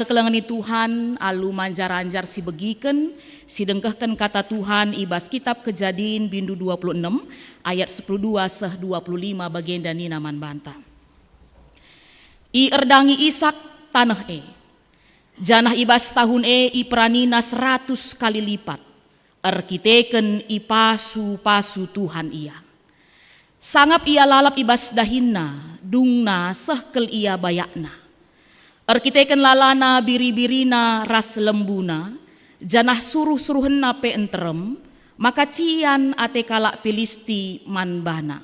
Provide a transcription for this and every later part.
Kekelangani Tuhan alu manjar-anjar si begiken, si dengkehken kata Tuhan ibas kitab Kejadian bindu 26 ayat 12 seh 25 bagian dan naman banta. I erdangi Ishak tanah janah ibas tahun i peranina 100 kali lipat. Arkiteken i pasu Tuhan ia. Sangap ia lalap ibas dahinna, dungna sehkel ia bayakna. Arkiteken lalana biri-birina ras lembuna, janah suruh-suruhenna pe enterem, maka cian ate kalak Pilisti manbana.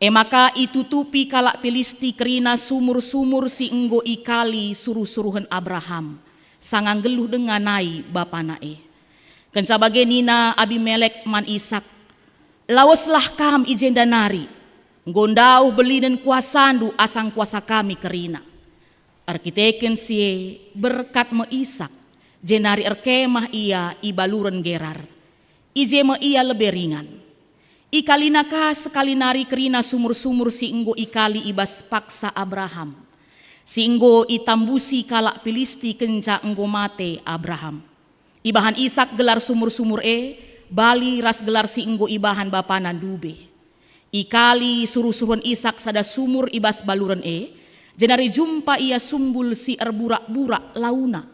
Maka itutupi kalak Pilisti kerina sumur-sumur si enggo ikali suruh-suruhen Abraham, sangang geluh dengan nai bapanae. Kenca bagenina Abimelek man Ishak, lawaslah kam ijenda nari, gondau beli dan kuasandu asang kuasa kami kerina. Arkiteken sie berkat me Ishak, jenari erkemah ia ibaluren gerar, ije me ia lebih ringan. Ikalinaka sekali nari kerina sumur-sumur si enggo ikali ibas paksa Abraham, si enggo itambusi kalak Pilisti kenca enggo mate Abraham. Ibahan Ishak gelar sumur-sumur bali ras gelar si enggo ibahan bapanan dube. Ikali suruh-suruhan Ishak sada sumur ibas baluren jenari jumpa ia sumbul si erburak-burak launa.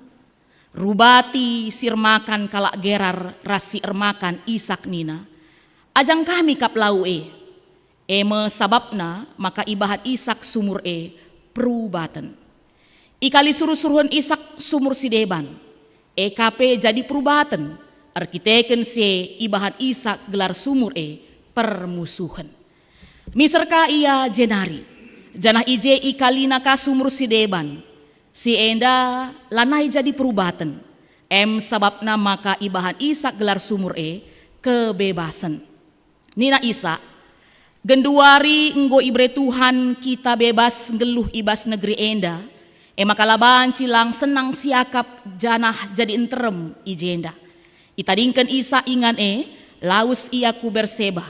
Rubati sirmakan kalak gerar rasi ermakan Ishak nina. Ajang kami kap lau me sababna maka ibahat Ishak sumur perubaten. Ikali suruh-suruhan Ishak sumur si deban. KP jadi perubaten. Arkiteken si ibahat Ishak gelar sumur permusuhan. Miserka ia jenari. Janah ije ikalina ka sumur si deban. Si enda lanai jadi perubaten. Sababna maka ibahan Ishak gelar sumur kebebasan. Nina Ishak genduari enggo ibre Tuhan kita bebas geluh ibas negeri enda. Maka laban cilang senang siakap janah jadi enterem ijenda. Itadingken Ishak ingan laus ia ku Berseba.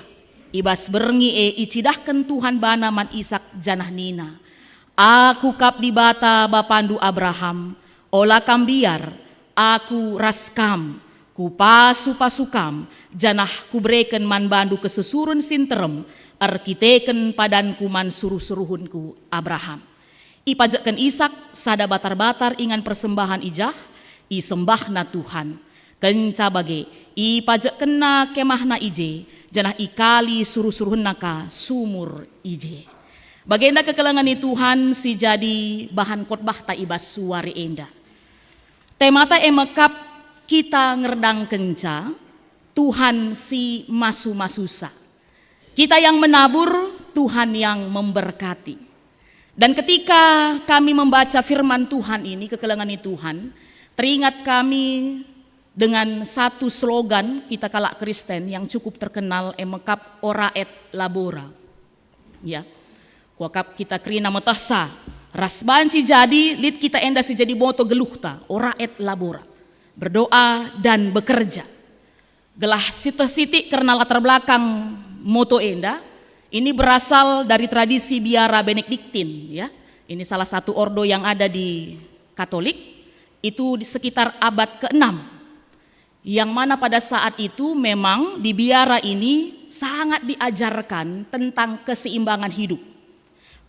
Ibas berengi icidahkan Tuhan bana man Ishak janah nina. Aku kap di bata bapandu Abraham, ola kambiar, aku raskam, ku pasu-pasukam, janah ku breken man bandu kesusurun sinterem, arkiteken padanku man suruh-suruhunku Abraham. Ipajakan Ishak sada batar-batar ingan persembahan ijah, isembahna Tuhan. Kenca bage, ipajakan na kemahna ije, janah ikali suruh-suruhun naka sumur ije. Bagenda kekelangan Tuhan si jadi bahan khotbah ta ibas suari enda. Temata emekap kita ngerdang kenca Tuhan si masu-masusa. Kita yang menabur, Tuhan yang memberkati. Dan ketika kami membaca firman Tuhan ini, kekelangan Tuhan, teringat kami dengan satu slogan kita kalak Kristen yang cukup terkenal emekap ora et labora. Ya. Kuakap kita kerina metasa. Rasbanci jadi lit kita enda si jadi moto geluhta ora et labora. Berdoa dan bekerja. Gelah siti karena latar belakang moto enda ini berasal dari tradisi biara Benediktin ya. Ini salah satu ordo yang ada di Katolik itu di sekitar abad ke-6. Yang mana pada saat itu memang di biara ini sangat diajarkan tentang keseimbangan hidup.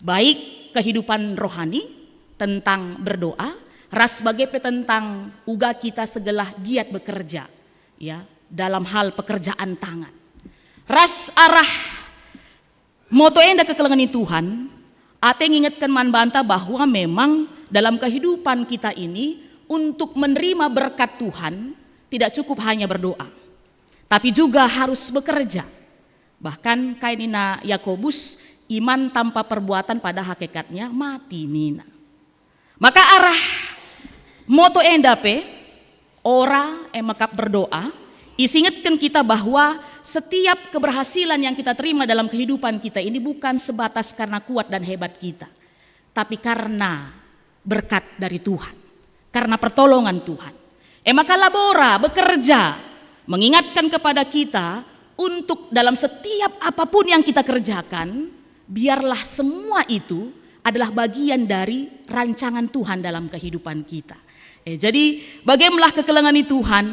Baik kehidupan rohani, tentang berdoa, ras sebagai tentang uga kita segelah giat bekerja ya, dalam hal pekerjaan tangan. Ras arah moto enda kekelangan Tuhan, ate ngingetkan man banta bahwa memang dalam kehidupan kita ini untuk menerima berkat Tuhan tidak cukup hanya berdoa, tapi juga harus bekerja. Bahkan kainina Yakobus, iman tanpa perbuatan pada hakikatnya mati nina. Maka arah moto endape ora emakap berdoa, isingetkan kita bahwa setiap keberhasilan yang kita terima dalam kehidupan kita ini bukan sebatas karena kuat dan hebat kita, tapi karena berkat dari Tuhan, karena pertolongan Tuhan. Maka labora, bekerja, mengingatkan kepada kita untuk dalam setiap apapun yang kita kerjakan, biarlah semua itu adalah bagian dari rancangan Tuhan dalam kehidupan kita. Jadi bagaimana kekelengan Tuhan,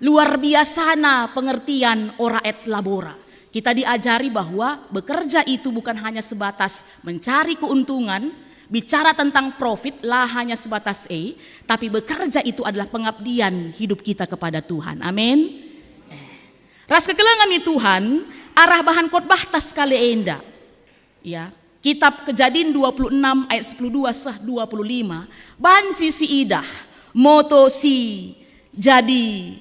luar biasa pengertian ora et labora. Kita diajari bahwa bekerja itu bukan hanya sebatas mencari keuntungan, bicara tentang profit lah hanya sebatas tapi bekerja itu adalah pengabdian hidup kita kepada Tuhan. Amin. Ras kekelengan Tuhan, arah bahan khotbah tas kali enda. Ya, Kitab Kejadian 26 ayat 12 sah 25. Banci si idah, moto si jadi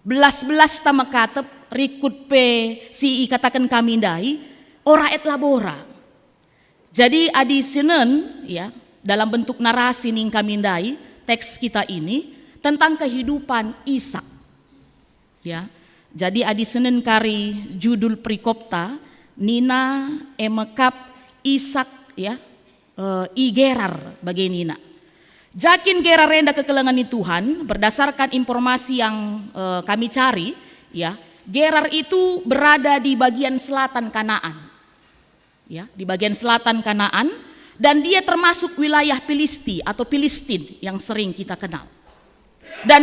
belas-belas tama katep rikut pe si katakan kami dai ora et labora. Jadi adi sinen ya dalam bentuk narasi ning kami dai teks kita ini tentang kehidupan Ishak. Ya. Jadi adi senen kari judul perikopta Nina emekap Ishak ya i Gerar bagi Nina. Jakin Gerar renda kekelengan Tuhan berdasarkan informasi yang kami cari ya. Gerar itu berada di bagian selatan Kanaan. Ya, di bagian selatan Kanaan dan dia termasuk wilayah Filisti atau Filistin yang sering kita kenal. Dan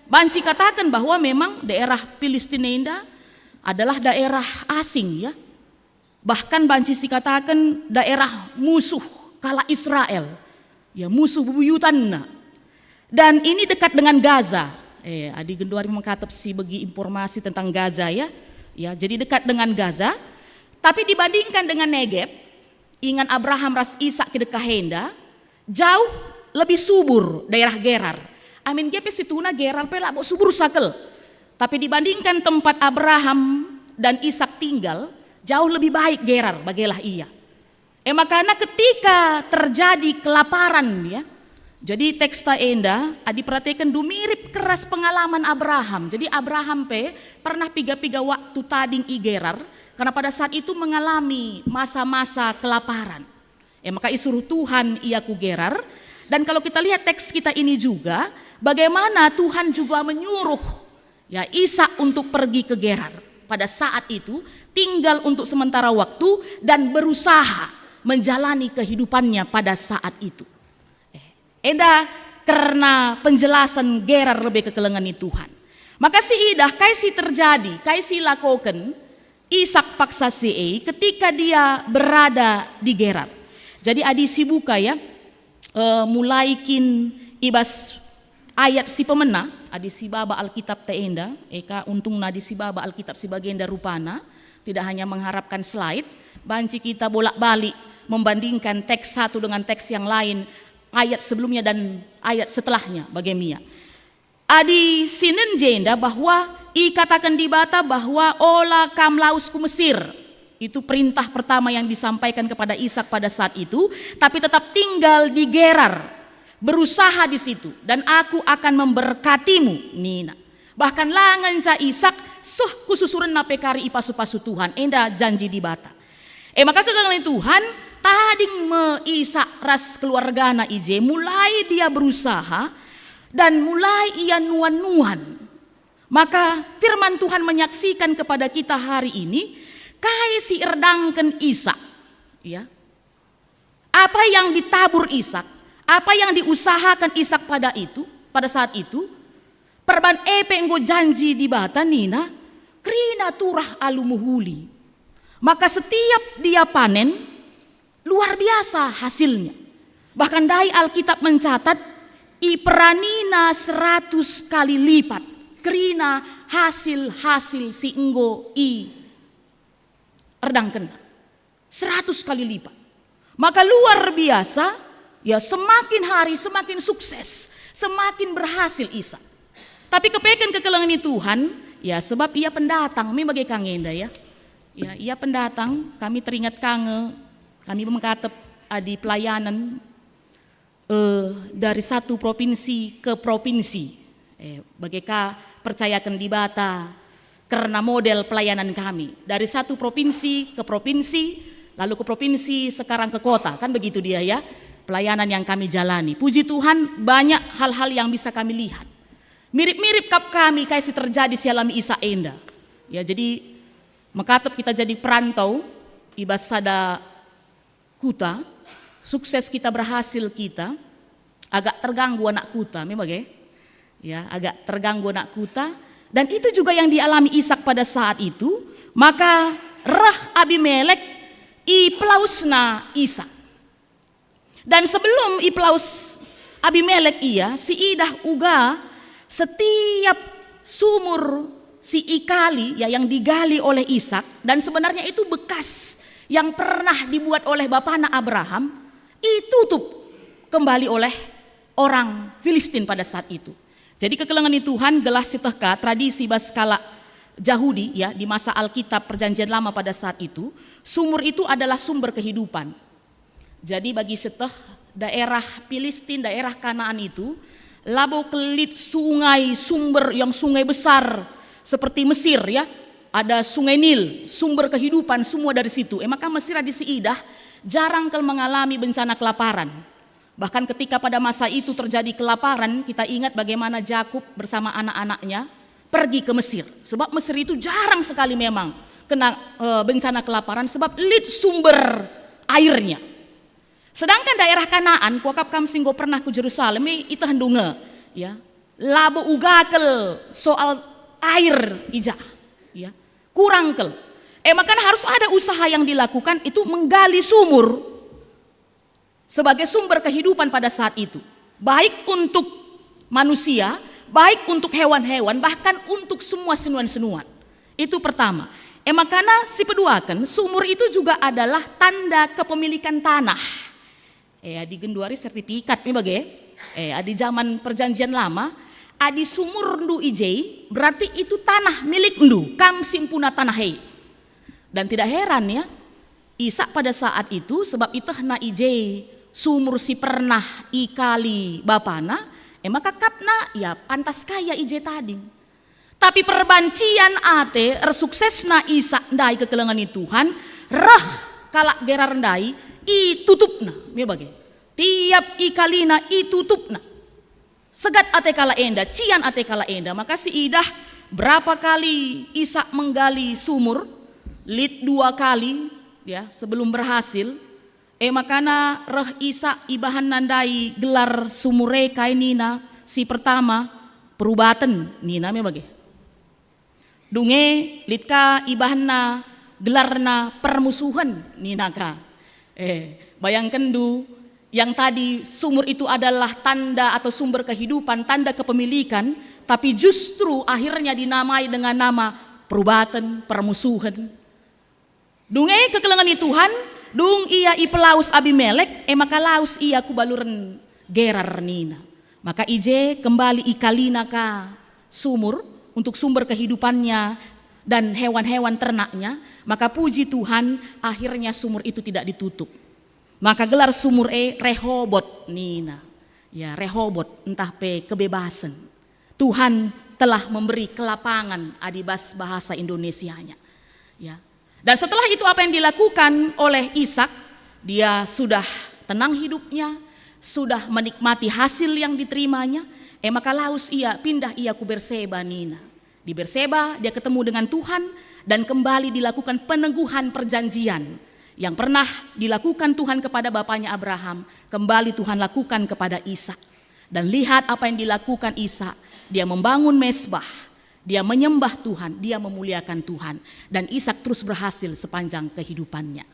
Banci katakan bahwa memang daerah Filistinenda adalah daerah asing ya. Bahkan Banci katakan daerah musuh kala Israel. Ya, musuh bebuyutanna. Dan ini dekat dengan Gaza. Adi Genduari mengkatap si bagi informasi tentang Gaza ya. Ya, jadi dekat dengan Gaza. Tapi dibandingkan dengan Negeb, ingat Abraham ras Ishak ke dekahenda, jauh lebih subur daerah Gerar. Amin gepe situna Gerar pelak bo subur sakel. Tapi dibandingkan tempat Abraham dan Ishak tinggal, jauh lebih baik Gerar bagilah ia. Makanya ketika terjadi kelaparan ya. Jadi teksta enda diperhatikan du mirip keras pengalaman Abraham. Jadi Abraham pernah piga-piga waktu tading i Gerar karena pada saat itu mengalami masa-masa kelaparan. Maka isuruh Tuhan ia ku Gerar. Dan kalau kita lihat teks kita ini juga bagaimana Tuhan juga menyuruh ya Ishak untuk pergi ke Gerar. Pada saat itu tinggal untuk sementara waktu dan berusaha menjalani kehidupannya pada saat itu. Enda karena penjelasan Gerar lebih kekelengan Tuhan. Maka si idah kaisi terjadi, kaisi lakoken Ishak paksa si ketika dia berada di Gerar. Jadi adi si buka ya, mulaikin ibas ayat si pemena, adi si baba Alkitab teenda, eka untung nadi si baba Alkitab si bagenda rupana, tidak hanya mengharapkan slide, banci kita bolak-balik membandingkan teks satu dengan teks yang lain, ayat sebelumnya dan ayat setelahnya bagaimana. Adi sinen jenda bahwa katakan di bata bahwa ola kam laus ku Mesir. Itu perintah pertama yang disampaikan kepada Ishak pada saat itu, tapi tetap tinggal di Gerar, berusaha di situ dan aku akan memberkatimu Nina. Bahkan langan ca Ishak suh kususuren napekari ipasu-pasu Tuhan, enda janji di bata. Maka kekelengan Tuhan tading me Ishak ras keluargana ije mulai dia berusaha dan mulai ia nuan-nuan. Maka firman Tuhan menyaksikan kepada kita hari ini kaisi erdangken Ishak ya. Apa yang ditabur Ishak, apa yang diusahakan Ishak pada saat itu perban enggo janji di bata Nina krina turah alumuhuli. Maka setiap dia panen luar biasa hasilnya. Bahkan dai Alkitab mencatat iperanina 100 kali lipat kerina hasil-hasil si enggo erdang kena 100 kali lipat. Maka luar biasa ya, semakin hari semakin sukses, semakin berhasil Ishak. Tapi kepekan kekelengan Tuhan ya, sebab ia pendatang memang kangenda ya. Ya, ia pendatang, kami teringat kami mengkatep di pelayanan dari satu provinsi ke provinsi. Bagaimana percayakan di bata karena model pelayanan kami dari satu provinsi ke provinsi, lalu ke provinsi sekarang ke kota, kan begitu dia ya pelayanan yang kami jalani. Puji Tuhan banyak hal-hal yang bisa kami lihat. Mirip-mirip kap kami kayak terjadi sialami Ishak enda. Ya, jadi mengkatep kita jadi perantau ibas sada kuta sukses kita berhasil kita agak terganggu anak kuta, memang ya, agak terganggu anak kuta, dan itu juga yang dialami Ishak pada saat itu. Maka rah Abimelek iplausna Ishak. Dan sebelum iplaus Abimelek si idah uga setiap sumur si ikali ya yang digali oleh Ishak, dan sebenarnya itu bekas yang pernah dibuat oleh bapana Abraham, ditutup kembali oleh orang Filistin pada saat itu. Jadi kekelengan Tuhan gelah sitehka tradisi baskala Yahudi ya di masa Alkitab Perjanjian Lama pada saat itu, sumur itu adalah sumber kehidupan. Jadi bagi seteh daerah Filistin, daerah Kanaan itu, labo kelit sungai, sumber yang sungai besar seperti Mesir ya, ada sungai Nil, sumber kehidupan semua dari situ. Maka Mesir di Siidah jarang mengalami bencana kelaparan. Bahkan ketika pada masa itu terjadi kelaparan, kita ingat bagaimana Yakub bersama anak-anaknya pergi ke Mesir. Sebab Mesir itu jarang sekali memang kena bencana kelaparan sebab lit sumber airnya. Sedangkan daerah Kanaan, kuakap kam singgo pernah ke Yerusalem, itu handunga ya. Labo ugakel soal air ija ya. Kurang kel. Maka harus ada usaha yang dilakukan itu menggali sumur sebagai sumber kehidupan pada saat itu. Baik untuk manusia, baik untuk hewan-hewan, bahkan untuk semua senuan-senuan. Itu pertama. Makanya si peduakan, sumur itu juga adalah tanda kepemilikan tanah. Di genduari sertifikat nih bagi. Di zaman Perjanjian Lama, adi sumur ndu ijei berarti itu tanah milik ndu, kam simpuna tanah hei. Dan tidak heran ya, Ishak pada saat itu sebab itu na ijei sumur si pernah ikali bapana, maka kapna ya pantas kaya ije tadi. Tapi perbancian ate ersuksesna Ishak ndai kekelengan Tuhan, rah kalak gerar ndai itutupna, me bagi. Tiap ikalina itutupna. Segat ate kala enda, cian ate kala enda. Maka si idah berapa kali Ishak menggali sumur, lit 2 kali ya sebelum berhasil. Makana reh Ishak ibahan nandai gelar sumure kainina si pertama perubatan nina me bagi. Dunge litka ibahanna gelarna permusuhan nina ka. Bayangkan du yang tadi sumur itu adalah tanda atau sumber kehidupan, tanda kepemilikan, tapi justru akhirnya dinamai dengan nama perubatan, permusuhan. Dunge kekelengan Tuhan, dung ia ipelaus Abimelek, maka laus ia kubaluren gerar nina. Maka ije kembali ikalina ka sumur untuk sumber kehidupannya dan hewan-hewan ternaknya. Maka puji Tuhan akhirnya sumur itu tidak ditutup. Maka gelar sumur Rehobot nina. Ya Rehobot entah kebebasan. Tuhan telah memberi kelapangan adibas bahasa Indonesianya. Ya. Dan setelah itu apa yang dilakukan oleh Ishak, dia sudah tenang hidupnya, sudah menikmati hasil yang diterimanya, maka laus ia pindah ia ku Berseba nina. Di Berseba dia ketemu dengan Tuhan dan kembali dilakukan peneguhan perjanjian yang pernah dilakukan Tuhan kepada bapaknya Abraham, kembali Tuhan lakukan kepada Ishak. Dan lihat apa yang dilakukan Ishak, dia membangun mezbah, dia menyembah Tuhan, dia memuliakan Tuhan, dan Ishak terus berhasil sepanjang kehidupannya.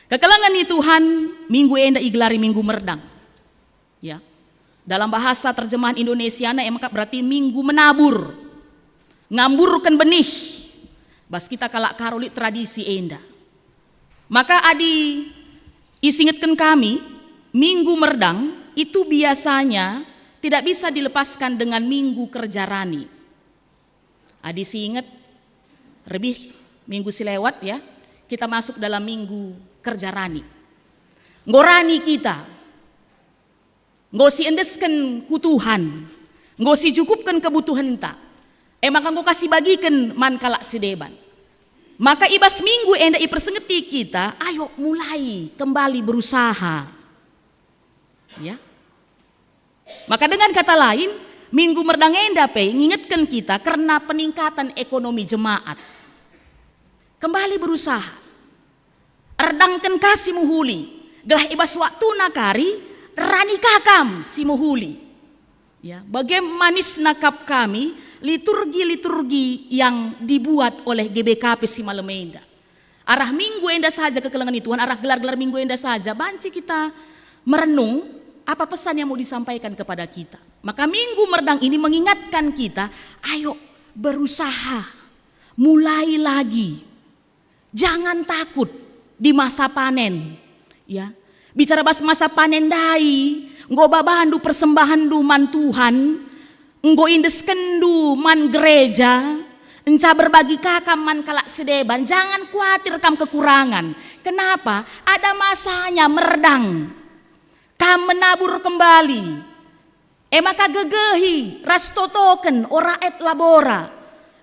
Kekelengan Tuhan, minggu enda igelari minggu merdang. Ya. Dalam bahasa terjemahan Indonesiana berarti minggu menabur. Ngamburkan benih. Bas kita kalak karoli tradisi enda. Maka adi isingetkan kami, minggu merdang itu biasanya tidak bisa dilepaskan dengan minggu kerja rani. Adi singet lebih minggu silewat ya, kita masuk dalam minggu kerja rani. Ngorani kita, ngosi endeskan ku Tuhan, ngosi cukupkan kebutuhan ta. Maka nggo kasih bagikan man kalak sideban. Maka ibas minggu enda ipersengeti kita, ayo mulai kembali berusaha. Ya. Maka dengan kata lain, minggu merdang enda ngingetkan kita karena peningkatan ekonomi jemaat. Kembali berusaha. Erdangkan kasih muhuli. gelah ibas waktu nakari rani kakam si muhuli. Ya, bagaimanis nakap kami liturgi-liturgi yang dibuat oleh GBKP Simalemenda. Arah minggu enda saja kekelengan Tuhan, arah gelar-gelar minggu enda saja, banci kita merenung apa pesan yang mau disampaikan kepada kita. Maka minggu merdang ini mengingatkan kita, ayo berusaha, mulai lagi. Jangan takut di masa panen. Ya, bicara bahas masa panen dai, nggo babahandu persembahan du man Tuhan, nggo indeskendu man gereja, enca berbagi kakam man kalak sedeban, jangan khawatir kam kekurangan. Kenapa? Ada masanya merdang. Kam menabur kembali. Maka gegehi rastotoken ora et labora.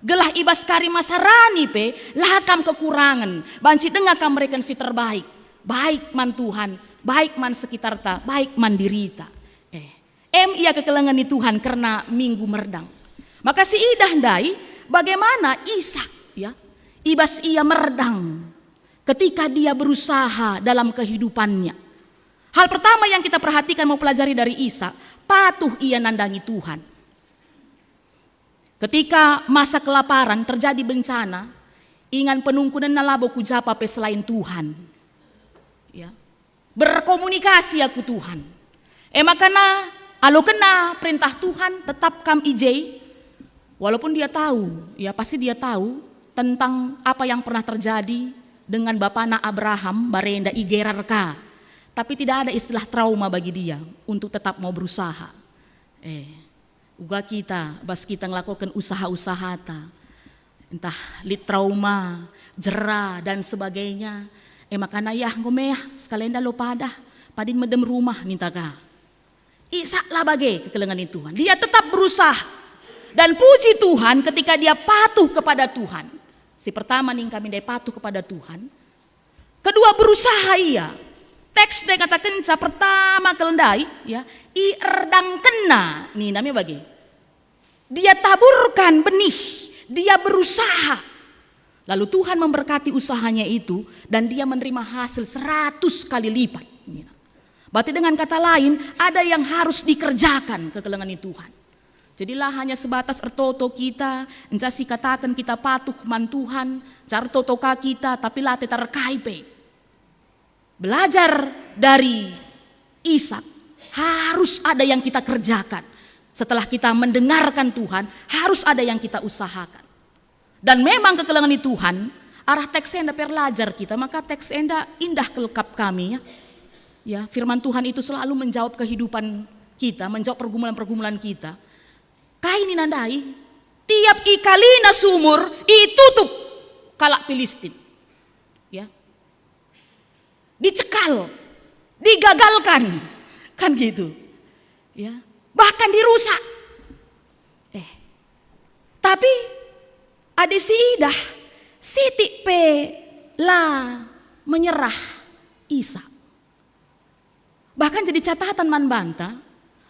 Gelah ibas kari masarani pe lahakam kekurangan. Banci dengar kam mereka si terbaik. Baik man Tuhan, baik man sekitar ta, baik man dirita. Ia kekelengan di Tuhan karena minggu merdang. Maka si idah dai bagaimana Ishak ya ibas ia merdang ketika dia berusaha dalam kehidupannya. Hal pertama yang kita perhatikan mau pelajari dari Ishak, patuh ia nandangi Tuhan. Ketika masa kelaparan terjadi bencana, ingan penungkunan nalabo kujapa pe selain Tuhan. Ya. Berkomunikasi aku Tuhan. Makana alo kena perintah Tuhan tetap kam ijei. Walaupun dia tahu, ya pasti dia tahu tentang apa yang pernah terjadi dengan bapana Abraham barenda igerarka. Tapi tidak ada istilah trauma bagi dia untuk tetap mau berusaha. Uga kita, bas kita ngelakukan usaha-usaha ta. Entah lit trauma, jera dan sebagainya. Makana ya ngomeh sekalian dah lo padah. Padin medem rumah minta ka. Ishak lah bagai kekelengan Tuhan. Dia tetap berusaha. Dan puji Tuhan ketika dia patuh kepada Tuhan. Si pertama nih kami dia patuh kepada Tuhan. Kedua berusaha ia. Teks dia katakan pertama kelendai ya i erdang kena nih namanya bagi. Dia taburkan benih, dia berusaha. Lalu Tuhan memberkati usahanya itu dan dia menerima hasil 100 kali lipat. Berarti dengan kata lain ada yang harus dikerjakan kekelengan Tuhan. Jadilah hanya sebatas ertoto kita, encasi katakan kita patuh man Tuhan, car totoka kita tapi late terkaipe. Belajar dari Ishak harus ada yang kita kerjakan. Setelah kita mendengarkan Tuhan harus ada yang kita usahakan. Dan memang kekelengan Tuhan arah teks enda perlajar kita, maka teks enda indah kelekap kami ya. Ya, firman Tuhan itu selalu menjawab kehidupan kita, menjawab pergumulan-pergumulan kita. Kaini nandai tiap ikalina sumur itutup kalak Filistin. Ya. Dicekal, digagalkan, kan gitu, ya, bahkan dirusak. Tapi ada si idah, siti pe lah menyerah Ishak. Bahkan jadi catatan man banta,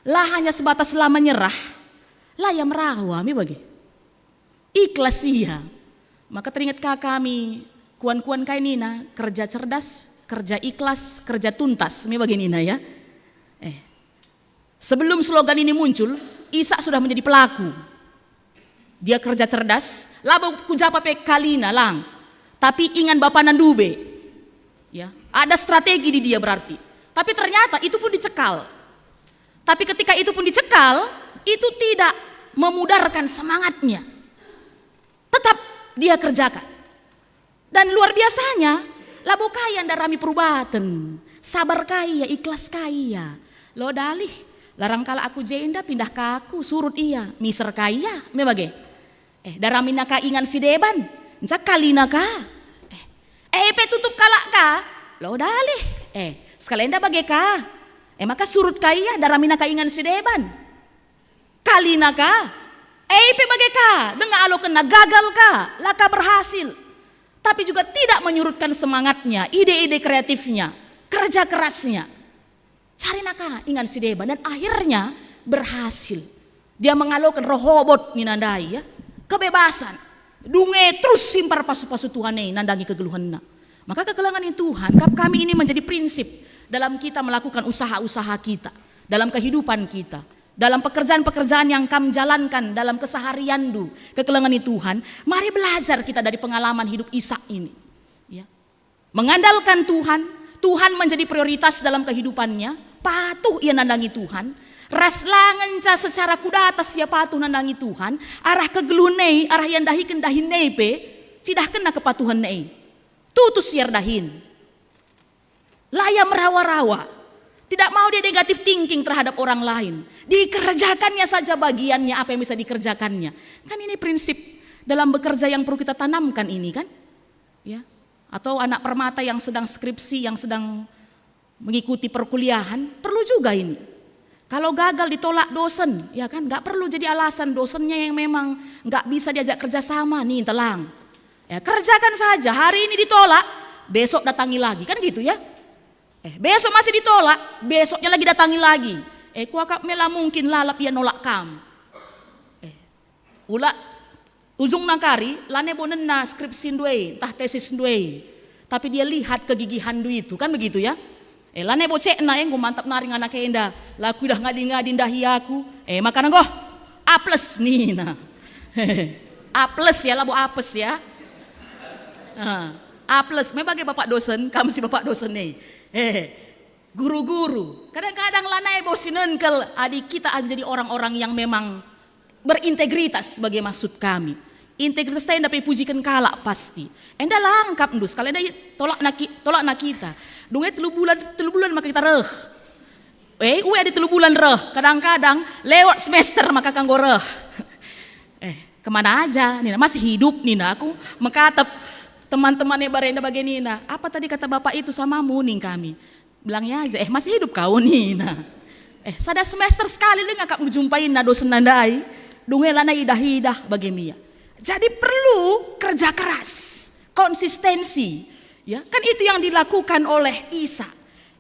lah hanya sebatas lah menyerah, lah yang merawami bagi ikhlas ia. Maka teringatkah kami kuan-kuan kainina kerja cerdas, kerja ikhlas, kerja tuntas, ini begini ya. Sebelum slogan ini muncul, Ishak sudah menjadi pelaku. Dia kerja cerdas, labo kujapa pe kalina lang. Tapi ingan bapak nandube. Ya, ada strategi di dia berarti. Tapi ternyata itu pun dicekal. Tapi ketika itu pun dicekal, itu tidak memudarkan semangatnya. Tetap dia kerjakan. Dan luar biasanya, labo kaya darami perubatan, sabar kaya, ikhlas kaya. Lo dalih, larang kala aku jenda pindah ke aku, surut iya, miser kaya, me bage. Darami naka ingan si deban, njak kali naka. Pe tutup kalak ka, lo dalih. Sekalian dah bage ka. Maka surut kaya, darami naka ingan si deban. Kali naka. Pe bage ka, dengar alo kena gagal ka, laka berhasil. Tapi juga tidak menyurutkan semangatnya, ide-ide kreatifnya, kerja kerasnya. Cari naka ingan si deban dan akhirnya berhasil. Dia mengalokkan rohobot ninandai ya, kebebasan. Dunge terus simpar pasu-pasu Tuhan nandangi kegeluhanna. Maka kekelangan Tuhan, kami ini menjadi prinsip dalam kita melakukan usaha-usaha kita, dalam kehidupan kita, dalam pekerjaan-pekerjaan yang kami jalankan dalam keseharian kekelengan Tuhan. Mari belajar kita dari pengalaman hidup Ishak ini, ya. Mengandalkan Tuhan, Tuhan menjadi prioritas dalam kehidupannya, patuh ia nandangi Tuhan. Raslangan ca secara kuda atas ya patuh nandangi Tuhan, arah kegelunei, arah yang dahikan dahinei pe, cidah kena kepatuhan nei. Tutus siar dahin. Layam rawa-rawa. Tidak mau dia negatif thinking terhadap orang lain. Dikerjakannya saja bagiannya apa yang bisa dikerjakannya. Kan ini prinsip dalam bekerja yang perlu kita tanamkan ini kan. Ya. Atau anak permata yang sedang skripsi, yang sedang mengikuti perkuliahan, perlu juga ini. Kalau gagal ditolak dosen, ya kan, nggak perlu jadi alasan dosennya yang memang nggak bisa diajak kerjasama nih telang. Ya, kerjakan saja. Hari ini ditolak, besok datangi lagi, kan gitu ya. Besok masih ditolak, besoknya lagi datangi lagi. Kuakap mela mungkin lalap ia nolak kam. Ula ujung nakari, lane bonen na skripsi ndue, tah tesis ndue. Tapi dia lihat kegigihan itu, kan begitu ya. Lane bocek na gue mantap naring anak enda, laku dah ngadi-ngadi dahi aku. Makanan goh, A+ nih nah. A+ ya lah bu apes ya. A+, memang bapak dosen, kamu si bapak dosen nih. Guru-guru, kadang-kadang lanai bosinenkel adik kita menjadi orang-orang yang memang berintegritas sebagai maksud kami. Integritas saya dapat pujikan kalak pasti. Enda langkap ndus, kalian dah tolak nak kita. Duit 3 bulan maka kita reh. Uwe ada 3 bulan reh. Kadang-kadang lewat semester maka kanggo reh. Kemana aja? Nina masih hidup Nina aku mengkatap teman-temannya barenda bagian Nina. Apa tadi kata bapak itu samamu nih kami? Bilangnya aja masih hidup kau Nina. Sada semester sekali lu ngakak menjumpain na dosen nandai. Dunge lana idah-idah bagi Mia. Jadi perlu kerja keras, konsistensi. Ya, kan itu yang dilakukan oleh Isa.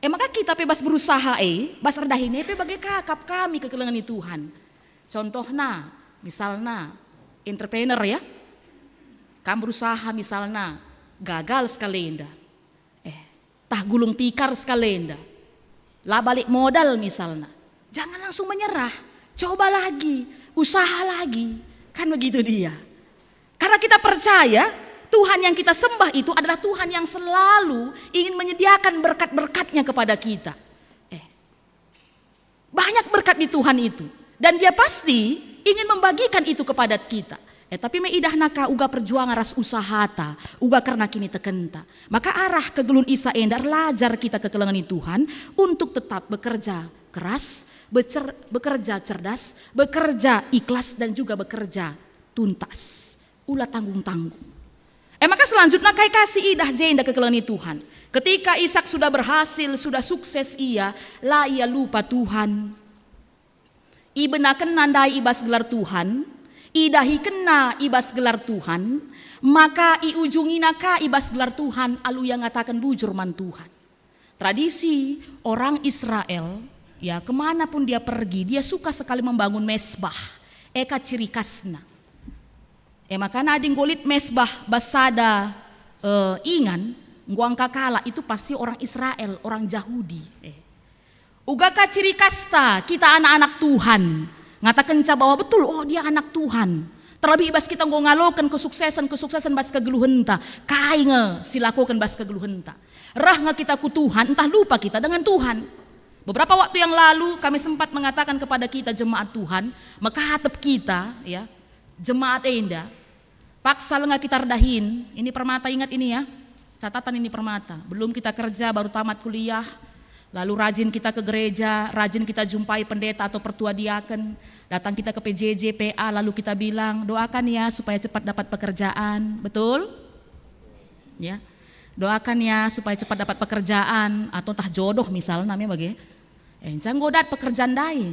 Maka kita bebas berusaha bas rendahin bagai kakap kami kekelengan Tuhan. Contohnya, misalnya entrepreneur ya. Kamu berusaha misalnya gagal sekali indah. Tah gulung tikar sekali indah. Lah balik modal misalnya. Jangan langsung menyerah. Coba lagi, usaha lagi. Kan begitu dia. Karena kita percaya Tuhan yang kita sembah itu adalah Tuhan yang selalu ingin menyediakan berkat-berkatnya kepada kita. Banyak berkat di Tuhan itu. Dan dia pasti ingin membagikan itu kepada kita. Tapi meidah naka uga perjuangan ras usahata, uga karena kini tekenta. Maka arah kegelun Isa endar lajar kita kekelengan Tuhan untuk tetap bekerja keras, bekerja cerdas, bekerja ikhlas dan juga bekerja tuntas. Ulah tanggung-tanggung. Maka selanjutnya kai kasih idah jenda kekelengan Tuhan. Ketika Ishak sudah berhasil, sudah sukses ia lupa Tuhan. Ibenaken nandai ibas gelar Tuhan, idahi kena ibas gelar Tuhan, maka iujunginaka ibas gelar Tuhan alu yang ngatakan bujur man Tuhan. Tradisi orang Israel, ya kemanapun dia pergi, dia suka sekali membangun mesbah. Eka ciri khasna. Maka nading golit mesbah basada ingan nguang kakala itu pasti orang Israel, orang Yahudi. Uga ka ciri kasta kita anak-anak Tuhan ngatakan bahwa betul dia anak Tuhan. Terlebih bas kita ngalokan kesuksesan bas kegeluhenta, kainge silakukan bas kegeluhenta. Rah kita ku Tuhan, entah lupa kita dengan Tuhan. Beberapa waktu yang lalu kami sempat mengatakan kepada kita jemaat Tuhan, maka hatep kita ya, jemaat Enda, paksa lengah kita redahin. Ini permata, ingat ini ya, catatan ini permata. Belum kita kerja, baru tamat kuliah, lalu rajin kita ke gereja, rajin kita jumpai pendeta atau pertua diaken, datang kita ke PJJ, PA, lalu kita bilang doakan ya supaya cepat dapat pekerjaan, betul? Ya, doakan ya supaya cepat dapat pekerjaan atau tah jodoh misal namanya bagi. Encang godat pekerjaan dai.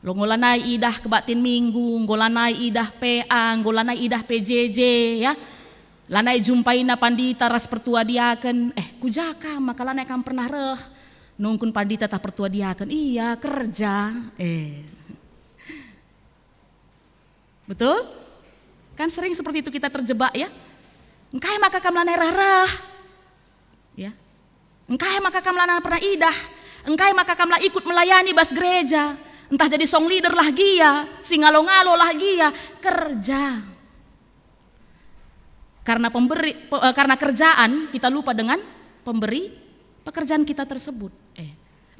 Lo ngolanai idah kebatin minggu, ngolanai idah PA, ngolanai idah PJJ ya. Lanai jumpai na pandita ras pertua diaken, kujaka maka lanai kam pernah reh. Nungkun pandita tah pertua diaken, iya kerja. Betul? Kan sering seperti itu kita terjebak ya. Engkai maka kam lanai rarah. Ya. Engkai maka kamla pernah idah, engkai maka kamla ikut melayani bas gereja, entah jadi song leader lah gia, singalo-ngalo lah gia, kerja. Karena kerjaan kita lupa dengan pemberi pekerjaan kita tersebut.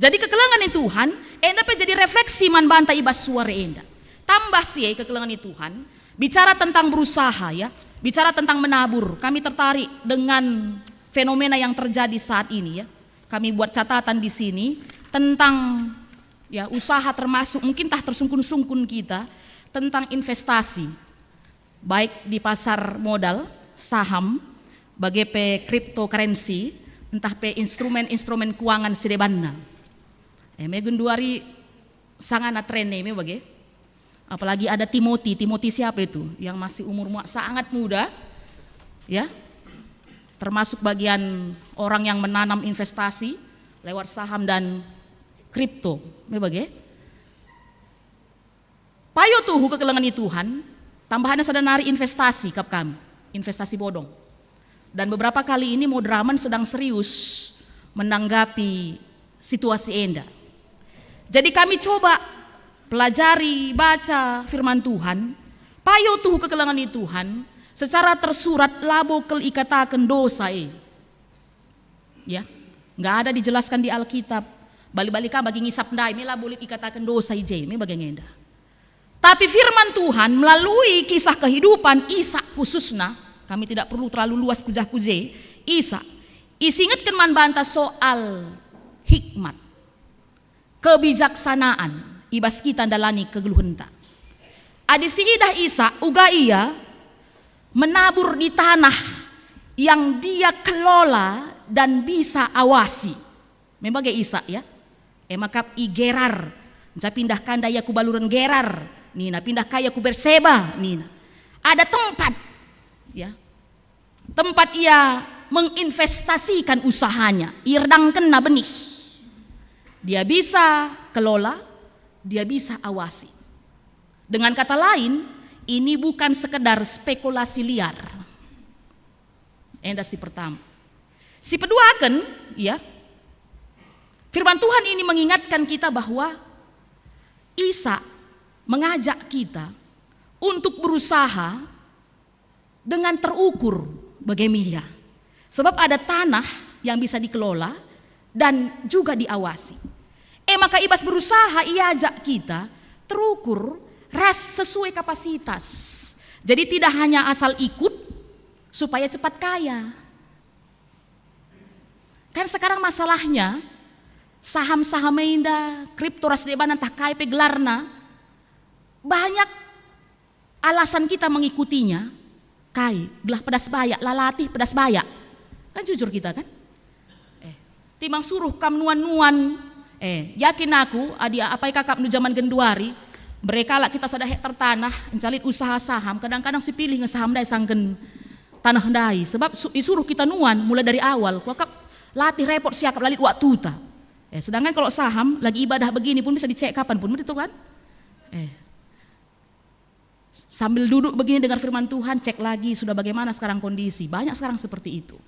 Jadi kekelengan Tuhan, enda pe jadi refleksi man banta ibas suara enda. Tambah sih kekelengan Tuhan, bicara tentang berusaha ya, bicara tentang menabur. Kami tertarik dengan fenomena yang terjadi saat ini ya. Kami buat catatan di sini tentang ya usaha, termasuk mungkin tah tersungkun-sungkun kita tentang investasi, baik di pasar modal, saham, bagai pe cryptocurrency, entah pe instrumen-instrumen keuangan sedebanna. Megunduari sangat tren nih bagai. Apalagi ada Timothy siapa itu? Yang masih umur sangat muda, ya, termasuk bagian orang yang menanam investasi lewat saham dan kripto, bagai. Payo tuh kekelengan Tuhan, tambahannya sadanari investasi kap kami, investasi bodong. Dan beberapa kali ini Modraman sedang serius menanggapi situasi enda. Jadi kami coba pelajari, baca firman Tuhan, payo tuh kekelengan Tuhan secara tersurat labo kel ikataken dosa ya, nggak ada dijelaskan di Alkitab. Balik-balik bagi ngisap ndai, mela boleh ikataken dosa ije, me bagengenda. Tapi firman Tuhan melalui kisah kehidupan Isa khususnya, kami tidak perlu terlalu luas kujah-kuje, Isa isingetkan man banta soal hikmat, kebijaksanaan ibas kita dalani kegeluhenta. Adi si idah Isa uga ia menabur di tanah yang dia kelola dan bisa awasi. Memang Isa ya. Makap i Gerar, pindah kanda ya ku baluran Gerar, nina pindah kaya ku Berseba, nina. Ada tempat ya. Tempat ia menginvestasikan usahanya, irdangken na benih. Dia bisa kelola, dia bisa awasi. Dengan kata lain, ini bukan sekedar spekulasi liar. Enda si pertama. Si kedua akan, ya, firman Tuhan ini mengingatkan kita bahwa Isa mengajak kita untuk berusaha dengan terukur bagaimana. Sebab ada tanah yang bisa dikelola dan juga diawasi. Maka ibas berusaha ia ajak kita terukur ras sesuai kapasitas. Jadi tidak hanya asal ikut supaya cepat kaya. Kan sekarang masalahnya saham-saham indah, kripto ras deban entah kaya pegelarna, banyak alasan kita mengikutinya. Kai, gelah pedas bayak, lalatih pedas bayak. Kan jujur kita kan? Timang suruh kam nuan-nuan, yakin aku adia apa kakap nu zaman genduari, mereka lah kita sada hektar tanah encalit usaha saham, kadang-kadang si pilih ngesaham dai sangken tanah dai, sebab disuruh kita nuan mulai dari awal, kakap latih repot siakap lalit waktu ta. Sedangkan kalau saham lagi ibadah begini pun bisa dicek kapan pun, betul kan? Sambil duduk begini dengar firman Tuhan, cek lagi sudah bagaimana sekarang kondisi, banyak sekarang seperti itu.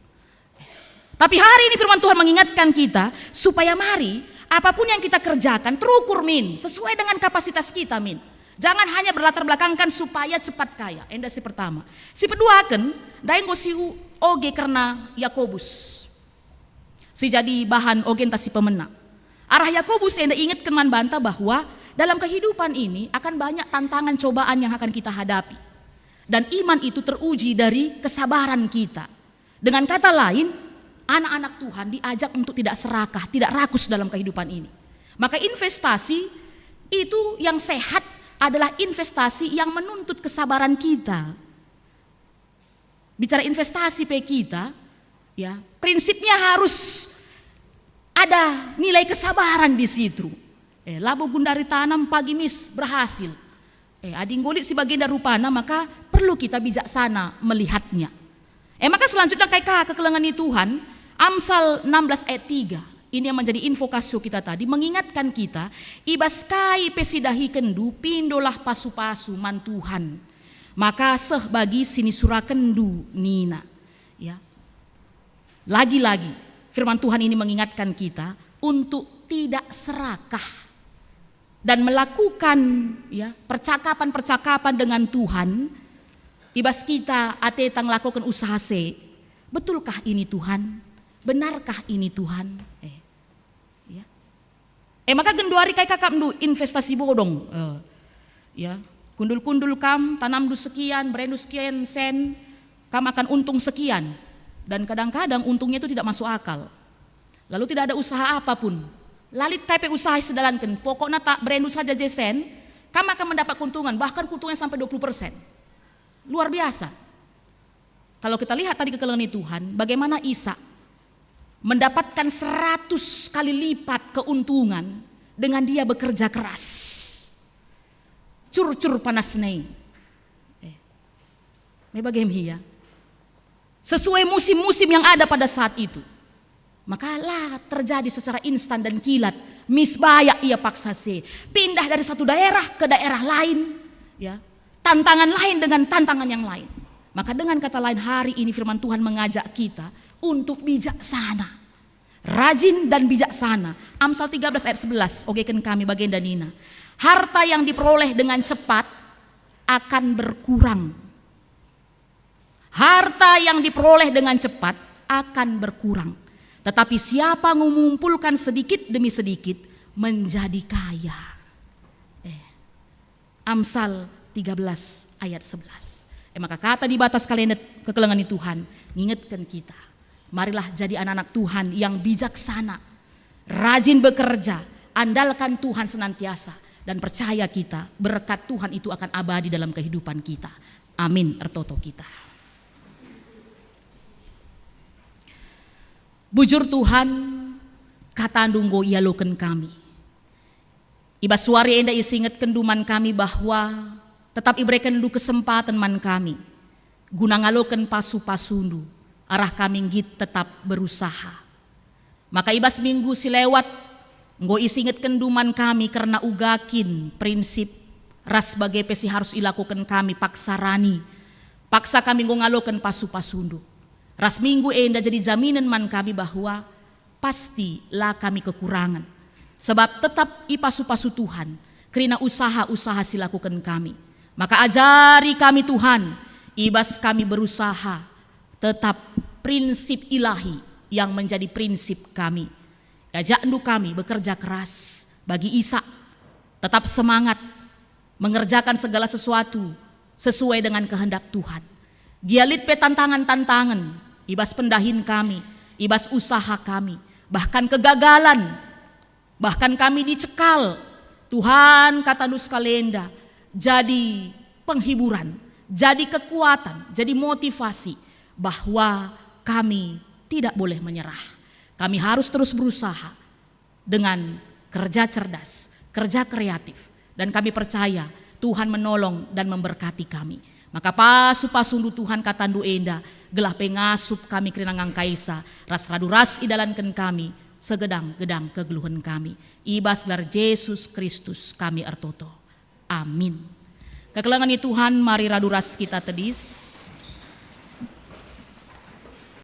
Tapi hari ini firman Tuhan mengingatkan kita supaya mari apapun yang kita kerjakan terukur min, sesuai dengan kapasitas kita min. Jangan hanya berlatar belakangkan supaya cepat kaya. Enda si pertama. Si kedua kan, daeng go si oge karena Yakobus. Si jadi bahan oge entah si pemenang. Arah Yakobus enda ingat keman banta bahwa dalam kehidupan ini akan banyak tantangan cobaan yang akan kita hadapi. Dan iman itu teruji dari kesabaran kita. Dengan kata lain, anak-anak Tuhan diajak untuk tidak serakah, tidak rakus dalam kehidupan ini. Maka investasi itu yang sehat adalah investasi yang menuntut kesabaran kita. Bicara investasi pe kita, ya prinsipnya harus ada nilai kesabaran di situ. Labo gundari tanam pagi mis berhasil. Ading golit si baginda rupana, maka perlu kita bijaksana melihatnya. Maka selanjutnya kayak kekelengan Tuhan, Amsal 16 ayat 3. Ini yang menjadi info kasu kita tadi, mengingatkan kita ibas kai pesidahi kendu pindolah pasu-pasu man Tuhan. Maka seh bagi sini surakendu nina. Ya. Lagi-lagi firman Tuhan ini mengingatkan kita untuk tidak serakah dan melakukan ya percakapan-percakapan dengan Tuhan. Ibas kita atetang lakukan usaha se. Betulkah ini Tuhan? Benarkah ini Tuhan? Ya. Maka genduari kai kakak mdu investasi bodong. Ya, kundul-kundul kam tanam du sekian, berendu sekian sen, kam akan untung sekian. Dan kadang-kadang untungnya itu tidak masuk akal. Lalu tidak ada usaha apapun. Lalit kai pe usaha sedalankan, pokoknya tak berendu saja jesen, kam akan mendapat keuntungan, bahkan keuntungan sampai 20%. Luar biasa. Kalau kita lihat tadi kekelengan Tuhan, bagaimana Ishak mendapatkan 100 kali lipat keuntungan dengan dia bekerja keras. Cur-cur panas nei. Bagaimana ya? Sesuai musim-musim yang ada pada saat itu. Maka lah terjadi secara instan dan kilat. Misbaya ia paksa se. Pindah dari satu daerah ke daerah lain. Ya. Tantangan lain dengan tantangan yang lain. Maka dengan kata lain hari ini firman Tuhan mengajak kita untuk bijaksana. Rajin dan bijaksana. Amsal 13 ayat 11. Okekan kami bagian dan Nina. Harta yang diperoleh dengan cepat akan berkurang. Harta yang diperoleh dengan cepat akan berkurang. Tetapi siapa mengumpulkan sedikit demi sedikit menjadi kaya. Amsal 13 ayat 11. Maka kata di batas kalian kekelengan Tuhan, ngingetkan kita. Marilah jadi anak-anak Tuhan yang bijaksana, rajin bekerja, andalkan Tuhan senantiasa, dan percaya kita berkat Tuhan itu akan abadi dalam kehidupan kita. Amin. Ertoto kita. Bujur Tuhan, kata andunggo ialoken kami. Iba suari enda isinget kenduman kami bahwa tetap ibrekan du kesempatan man kami. Guna ngaloken pasu-pasundu, arah kami git tetap berusaha. Maka ibas minggu silewat, nggo isinget kenduman kami karena ugakin prinsip ras bagai pesi harus ilakukan kami paksarani. Paksa kami nggo ngaloken pasu-pasundu. Ras minggu enda jadi jaminan man kami bahwa pastilah kami kekurangan. Sebab tetap ipasu-pasu Tuhan, kerana usaha-usaha silakukan kami. Maka ajari kami Tuhan, ibas kami berusaha, tetap prinsip ilahi yang menjadi prinsip kami. Ajak kami bekerja keras bagi Ishak, tetap semangat, mengerjakan segala sesuatu sesuai dengan kehendak Tuhan. Gialit pe tantangan-tantangan, ibas pendahin kami, ibas usaha kami, bahkan kegagalan, bahkan kami dicekal. Tuhan kata dus kalenda jadi penghiburan, jadi kekuatan, jadi motivasi bahwa kami tidak boleh menyerah. Kami harus terus berusaha dengan kerja cerdas, kerja kreatif, dan kami percaya Tuhan menolong dan memberkati kami. Maka pasu-pasundu Tuhan katandu enda gelah pengasup kami kerinangang kaisa ras radu ras idalankan kami segedang-gedang kegeluhan kami. Ibas gelar Yesus Kristus kami ertoto. Amin. Kekelangan Tuhan mari radu ras kita tedis.